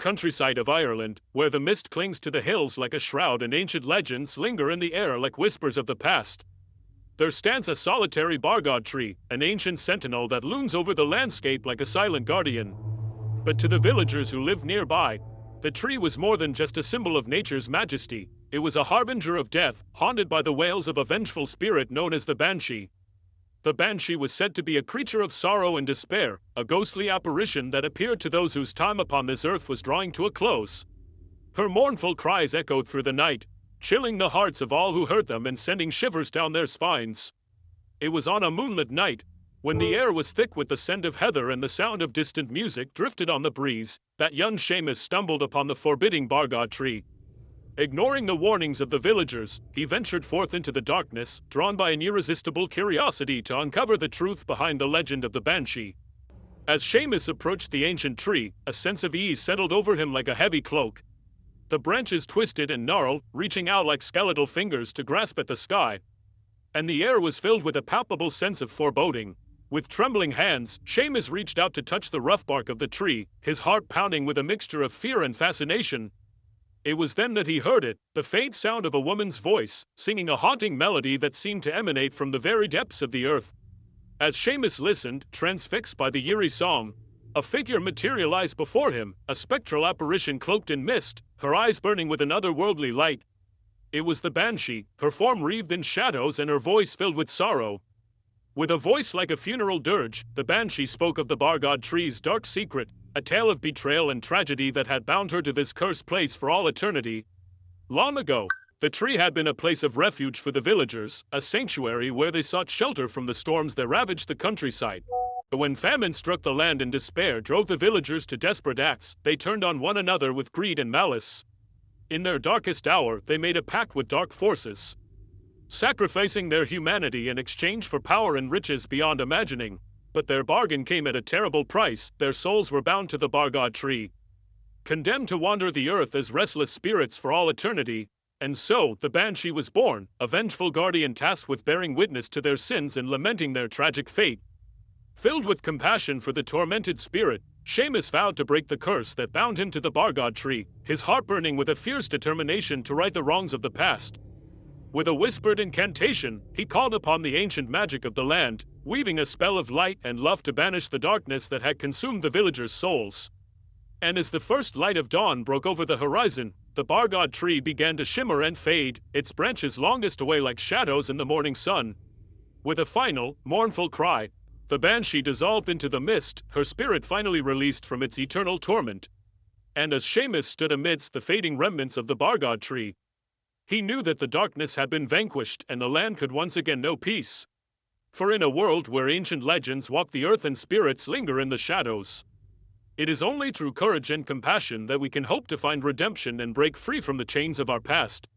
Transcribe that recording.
countryside of Ireland, where the mist clings to the hills like a shroud and ancient legends linger in the air like whispers of the past, there stands a solitary Bargad tree, an ancient sentinel that looms over the landscape like a silent guardian. But to the villagers who lived nearby, the tree was more than just a symbol of nature's majesty. It was a harbinger of death, haunted by the wails of a vengeful spirit known as the Banshee. The Banshee was said to be a creature of sorrow and despair, a ghostly apparition that appeared to those whose time upon this earth was drawing to a close. Her mournful cries echoed through the night, chilling the hearts of all who heard them and sending shivers down their spines. It was on a moonlit night, when the air was thick with the scent of heather and the sound of distant music drifted on the breeze, that young Seamus stumbled upon the forbidding Bargad tree. Ignoring the warnings of the villagers, he ventured forth into the darkness, drawn by an irresistible curiosity to uncover the truth behind the legend of the Banshee. As Seamus approached the ancient tree, a sense of ease settled over him like a heavy cloak. The branches twisted and gnarled, reaching out like skeletal fingers to grasp at the sky, and the air was filled with a palpable sense of foreboding. With trembling hands, Seamus reached out to touch the rough bark of the tree, his heart pounding with a mixture of fear and fascination. It was then that he heard it, the faint sound of a woman's voice, singing a haunting melody that seemed to emanate from the very depths of the earth. As Seamus listened, transfixed by the eerie song, a figure materialized before him, a spectral apparition cloaked in mist, her eyes burning with an otherworldly light. It was the Banshee, her form wreathed in shadows and her voice filled with sorrow. With a voice like a funeral dirge, the Banshee spoke of the Bargad tree's dark secret, a tale of betrayal and tragedy that had bound her to this cursed place for all eternity. Long ago, the tree had been a place of refuge for the villagers, a sanctuary where they sought shelter from the storms that ravaged the countryside. But when famine struck the land and despair drove the villagers to desperate acts, they turned on one another with greed and malice. In their darkest hour, they made a pact with dark forces, sacrificing their humanity in exchange for power and riches beyond imagining. But their bargain came at a terrible price. Their souls were bound to the Bargad tree, condemned to wander the earth as restless spirits for all eternity. And so, the Banshee was born, a vengeful guardian tasked with bearing witness to their sins and lamenting their tragic fate. Filled with compassion for the tormented spirit, Seamus vowed to break the curse that bound him to the Bargad tree, his heart burning with a fierce determination to right the wrongs of the past. With a whispered incantation, he called upon the ancient magic of the land, weaving a spell of light and love to banish the darkness that had consumed the villagers' souls. And as the first light of dawn broke over the horizon, the Bargad tree began to shimmer and fade, its branches longest away like shadows in the morning sun. With a final, mournful cry, the Banshee dissolved into the mist, her spirit finally released from its eternal torment. And as Seamus stood amidst the fading remnants of the Bargad tree, he knew that the darkness had been vanquished and the land could once again know peace. For in a world where ancient legends walk the earth and spirits linger in the shadows, it is only through courage and compassion that we can hope to find redemption and break free from the chains of our past.